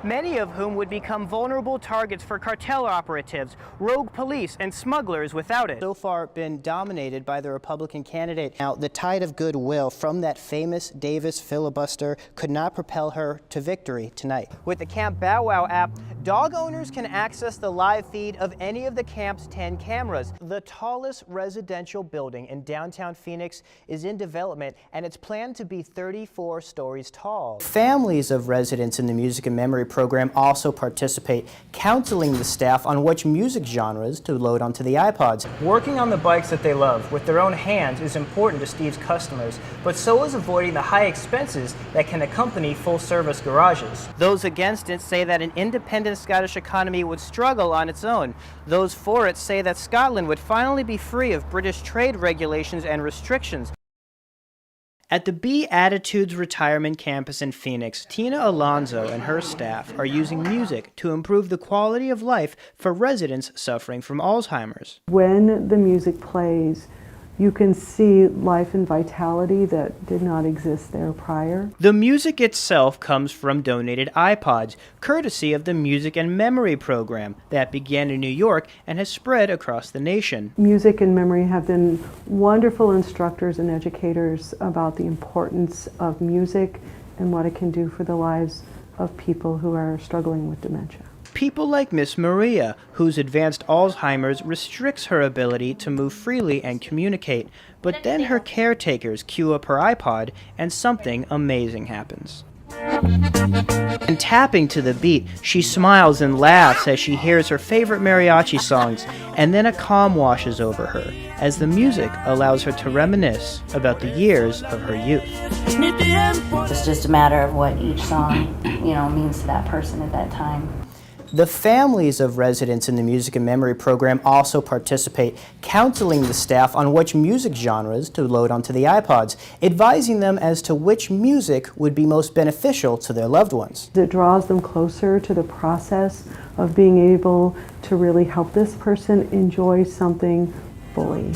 many of whom would become vulnerable targets for cartel operatives, rogue police, and smugglers without it. So far been dominated by the Republican candidate. Now, the tide of goodwill from that famous Davis filibuster could not propel her to victory tonight. With the Camp Bow Wow app, dog owners can access the live feed of any of the camp's 10 cameras. The tallest residential building in downtown Phoenix is in development, and it's planned to be 34 stories tall. Families of residents in the Music and Memory program also participate, counseling the staff on which music genres to load onto the iPods. Working on the bikes that they love with their own hands is important to Steve's customers, but so is avoiding the high expenses that can accompany full-service garages. Those against it say that an independent Scottish economy would struggle on its own. Those for it say that Scotland would finally be free of British trade regulations and restrictions. At the Beatitudes Retirement Campus in Phoenix, Tina Alonso and her staff are using music to improve the quality of life for residents suffering from Alzheimer's. When the music plays, you can see life and vitality that did not exist there prior. The music itself comes from donated iPods, courtesy of the Music and Memory program that began in New York and has spread across the nation. Music and Memory have been wonderful instructors and educators about the importance of music and what it can do for the lives of people who are struggling with dementia. People like Miss Maria, whose advanced Alzheimer's restricts her ability to move freely and communicate, but then her caretakers cue up her iPod and something amazing happens. And tapping to the beat, she smiles and laughs as she hears her favorite mariachi songs, and then a calm washes over her as the music allows her to reminisce about the years of her youth. It's just a matter of what each song, means to that person at that time. The families of residents in the Music and Memory program also participate, counseling the staff on which music genres to load onto the iPods, advising them as to which music would be most beneficial to their loved ones. It draws them closer to the process of being able to really help this person enjoy something fully.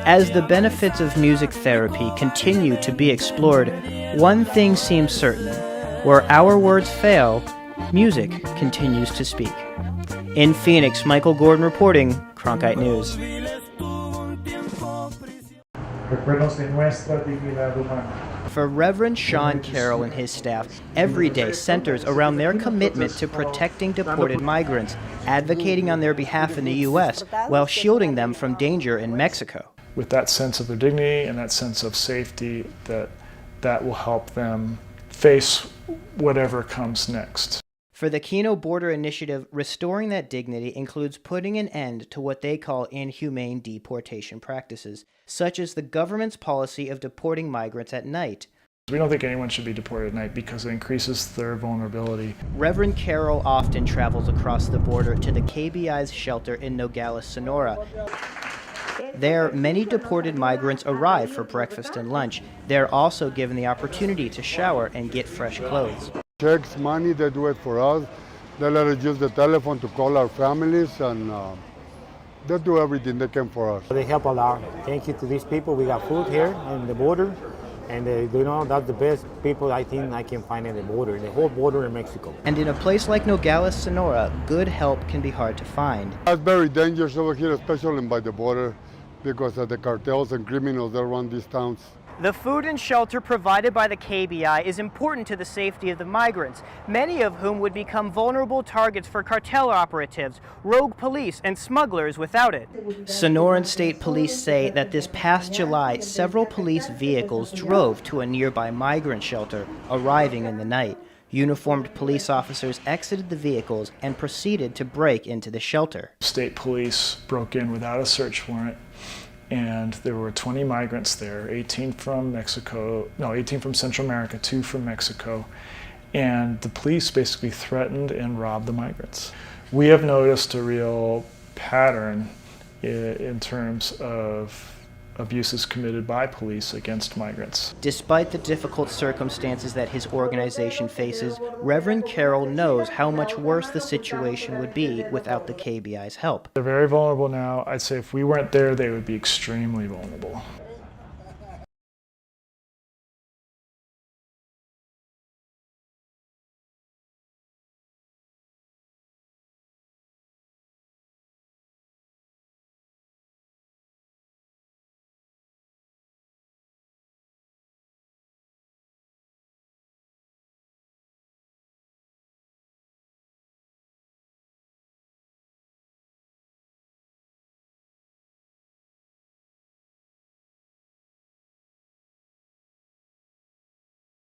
As the benefits of music therapy continue to be explored, one thing seems certain: where our words fail, music continues to speak. In Phoenix, Michael Gordon reporting, Cronkite News. For Reverend Sean Carroll and his staff, every day centers around their commitment to protecting deported migrants, advocating on their behalf in the U.S. while shielding them from danger in Mexico. With that sense of their dignity and that sense of safety, that will help them face whatever comes next. For the Keno Border Initiative, restoring that dignity includes putting an end to what they call inhumane deportation practices, such as the government's policy of deporting migrants at night. We don't think anyone should be deported at night because it increases their vulnerability. Reverend Carroll often travels across the border to the KBI's shelter in Nogales, Sonora. There, many deported migrants arrive for breakfast and lunch. They're also given the opportunity to shower and get fresh clothes. Checks, money, they do it for us. They let us use the telephone to call our families, and they do everything they can for us. They help a lot. Thank you to these people. We got food here on the border, and that's the best people I think I can find in the border, the whole border in Mexico. And in a place like Nogales, Sonora, good help can be hard to find. It's very dangerous over here, especially by the border, because of the cartels and criminals that run these towns. The food and shelter provided by the KBI is important to the safety of the migrants, many of whom would become vulnerable targets for cartel operatives, rogue police, and smugglers without it. Sonoran State Police say that this past July, several police vehicles drove to a nearby migrant shelter, arriving in the night. Uniformed police officers exited the vehicles and proceeded to break into the shelter. State police broke in without a search warrant, and there were 20 migrants there, 18 from Central America, 2 from Mexico, and the police basically threatened and robbed the migrants. We have noticed a real pattern in terms of abuses committed by police against migrants. Despite the difficult circumstances that his organization faces, Reverend Carroll knows how much worse the situation would be without the KBI's help. They're very vulnerable now. I'd say if we weren't there, they would be extremely vulnerable.